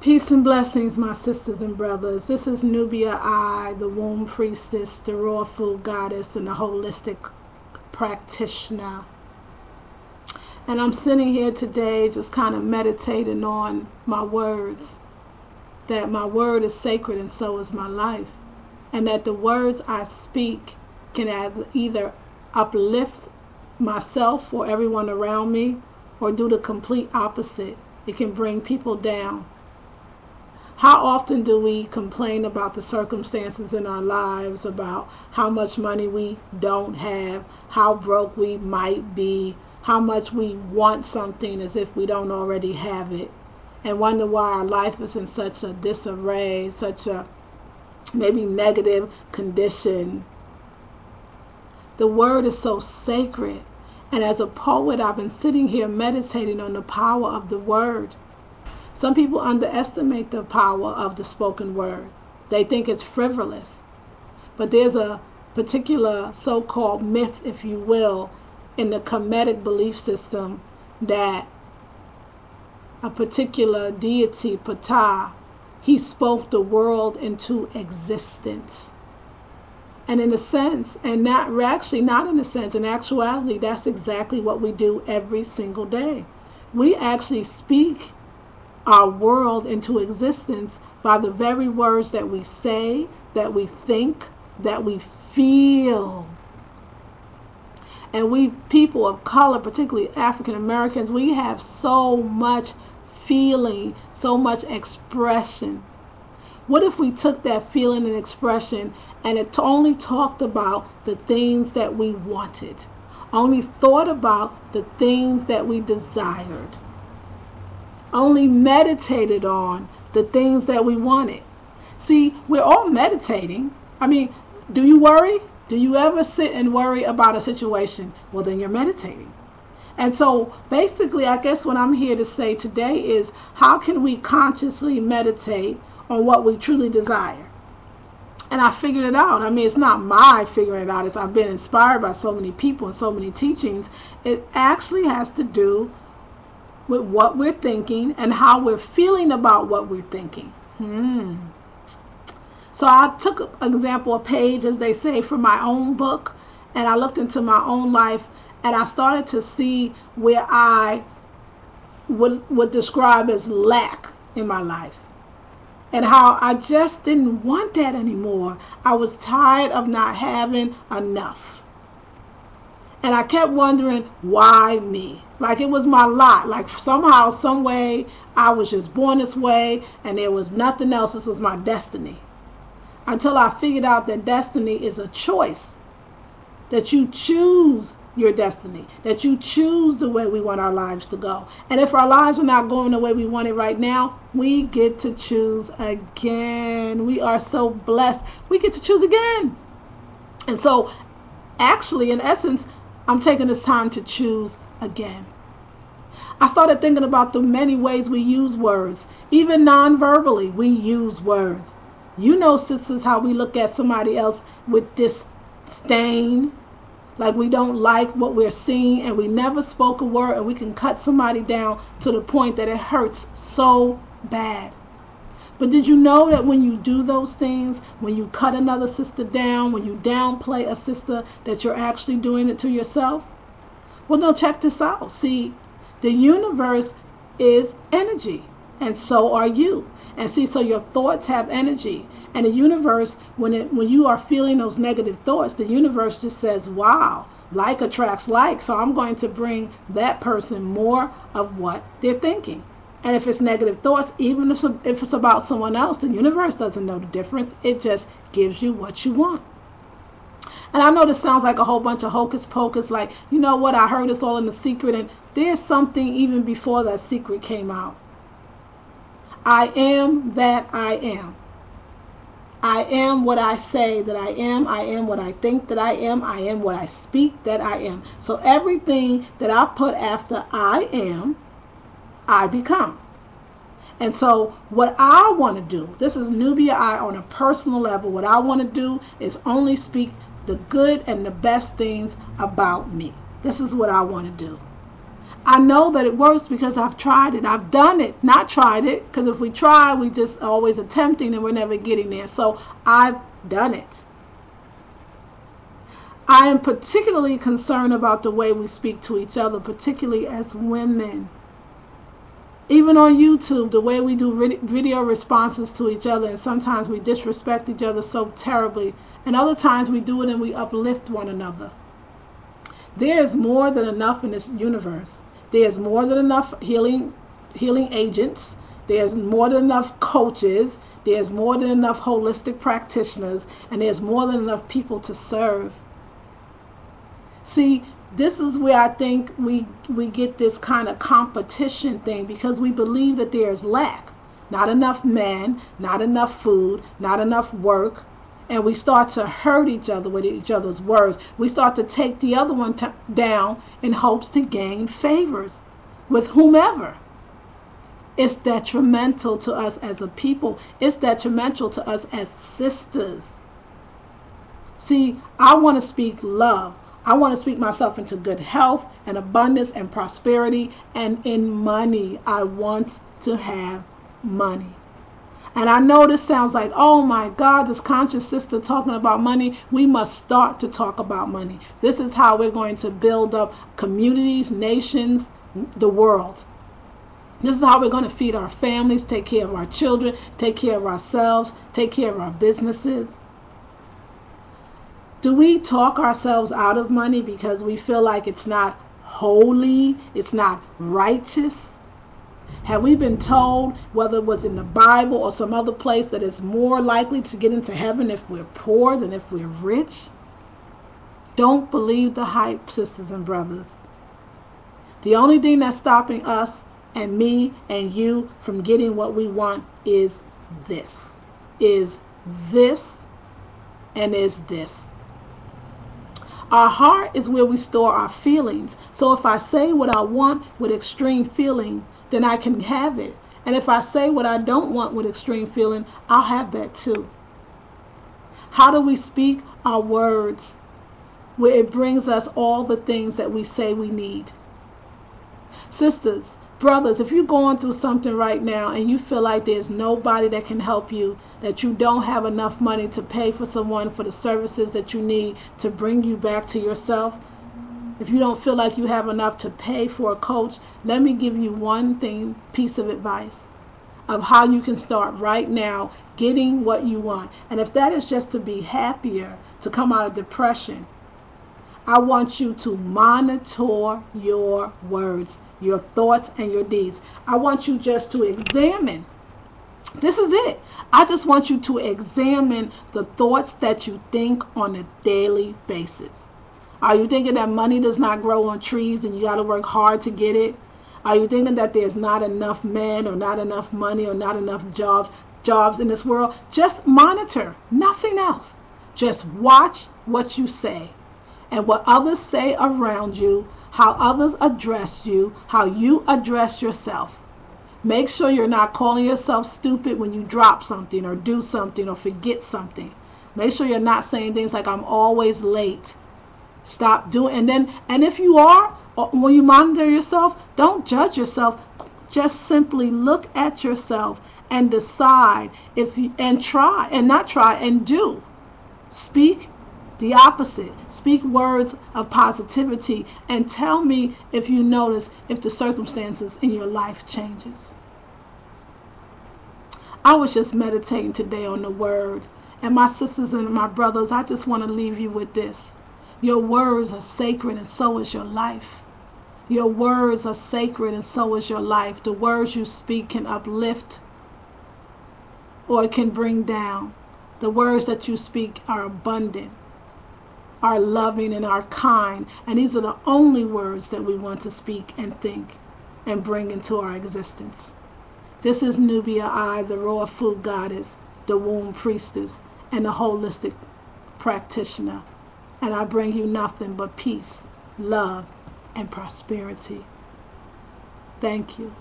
Peace and blessings, my sisters and brothers. This is Nubia I, the womb priestess, the raw food goddess, and the holistic practitioner. And I'm sitting here today just kind of meditating on my words. That my word is sacred and so is my life. And that the words I speak can either uplift myself or everyone around me or do the complete opposite. It can bring people down. How often do we complain about the circumstances in our lives, about how much money we don't have, how broke we might be, how much we want something as if we don't already have it, and wonder why our life is in such a disarray, such a maybe negative condition. The word is so sacred, and as a poet, I've been sitting here meditating on the power of the word. Some people underestimate the power of the spoken word. They think it's frivolous. But there's a particular so-called myth, if you will, in the Kemetic belief system that a particular deity, Ptah, he spoke the world into existence. And in a sense, and not actually not in a sense, in actuality, that's exactly what we do every single day. We actually speak our world into existence by the very words that we say, that we think, that we feel. And we people of color, particularly African Americans, we have so much feeling, so much expression. What if we took that feeling and expression and it only talked about the things that we wanted, only thought about the things that we desired, only meditated on the things that we wanted? See, we're all meditating. I mean, do you worry? Do you ever sit and worry about a situation? Well, then you're meditating. And so basically, I guess what I'm here to say today is, how can we consciously meditate on what we truly desire? And I figured it out. I mean, it's not my figuring it out. I've been inspired by so many people and so many teachings. It actually has to do with what we're thinking and how we're feeling about what we're thinking. So I took an example, a page, as they say, from my own book, and I looked into my own life, and I started to see where I would describe as lack in my life, and how I just didn't want that anymore. I was tired of not having enough. And I kept wondering, why me? Like it was my lot. Like somehow, some way, I was just born this way and there was nothing else. This was my destiny. Until I figured out that destiny is a choice. That you choose your destiny. That you choose the way we want our lives to go. And if our lives are not going the way we want it right now, we get to choose again. We are so blessed. We get to choose again. And so, actually, in essence, I'm taking this time to choose again. I started thinking about the many ways we use words. Even non-verbally, we use words. You know, sisters, how we look at somebody else with disdain, like we don't like what we're seeing, and we never spoke a word, and we can cut somebody down to the point that it hurts so bad. But did you know that when you do those things, when you cut another sister down, when you downplay a sister, that you're actually doing it to yourself? Well, no, check this out. See, the universe is energy, and so are you. And see, so your thoughts have energy. And the universe, when you are feeling those negative thoughts, the universe just says, wow, like attracts like, so I'm going to bring that person more of what they're thinking. And if it's negative thoughts, even if it's about someone else, the universe doesn't know the difference. It just gives you what you want. And I know this sounds like a whole bunch of hocus pocus, like, you know what, I heard it's all in the secret, and there's something even before that secret came out. I am that I am. I am what I say that I am what I think that I am what I speak that I am. So everything that I put after I am, I become. And so what I want to do, this is Nubia I on a personal level, what I want to do is only speak the good and the best things about me. This is what I want to do. I know that it works because I've tried it. I've done it, not tried it. Because if we try, we just always attempting and we're never getting there. So I've done it. I am particularly concerned about the way we speak to each other, particularly as women. Even on YouTube, the way we do video responses to each other, and sometimes we disrespect each other so terribly, and other times we do it and we uplift one another. There is more than enough in this universe. There's more than enough healing agents. There's more than enough coaches. There's more than enough holistic practitioners, and there's more than enough people to serve. See, this is where I think we get this kind of competition thing, because we believe that there is lack. Not enough men, not enough food, not enough work. And we start to hurt each other with each other's words. We start to take the other one down in hopes to gain favors with whomever. It's detrimental to us as a people. It's detrimental to us as sisters. See, I want to speak love. I want to speak myself into good health and abundance and prosperity and in money. I want to have money. And I know this sounds like, oh my God, this conscious sister talking about money. We must start to talk about money. This is how we're going to build up communities, nations, the world. This is how we're going to feed our families, take care of our children, take care of ourselves, take care of our businesses. Do we talk ourselves out of money because we feel like it's not holy, it's not righteous? Have we been told, whether it was in the Bible or some other place, that it's more likely to get into heaven if we're poor than if we're rich? Don't believe the hype, sisters and brothers. The only thing that's stopping us and me and you from getting what we want is this, and is this. Our heart is where we store our feelings. So if I say what I want with extreme feeling, then I can have it. And if I say what I don't want with extreme feeling, I'll have that too. How do we speak our words where it brings us all the things that we say we need? Sisters, brothers, if you're going through something right now and you feel like there's nobody that can help you, that you don't have enough money to pay for someone for the services that you need to bring you back to yourself, if you don't feel like you have enough to pay for a coach, let me give you one piece of advice of how you can start right now getting what you want. And if that is just to be happier, to come out of depression, I want you to monitor your words, your thoughts, and your deeds. I want you just to examine. This is it. I just want you to examine the thoughts that you think on a daily basis. Are you thinking that money does not grow on trees and you got to work hard to get it? Are you thinking that there's not enough men or not enough money or not enough jobs in this world? Just monitor, nothing else. Just watch what you say and what others say around you, how others address you, how you address yourself. Make sure you're not calling yourself stupid when you drop something or do something or forget something. Make sure you're not saying things like, I'm always late. Stop doing, and if you are, when you monitor yourself, don't judge yourself. Just simply look at yourself and decide and do. Speak the opposite. Speak words of positivity and tell me if you notice if the circumstances in your life changes. I was just meditating today on the word, and my sisters and my brothers, I just want to leave you with this. Your words are sacred and so is your life. Your words are sacred and so is your life. The words you speak can uplift or it can bring down. The words that you speak are abundant, are loving, and are kind. And these are the only words that we want to speak and think and bring into our existence. This is Nubia I, the raw food goddess, the womb priestess, and the holistic practitioner. And I bring you nothing but peace, love, and prosperity. Thank you.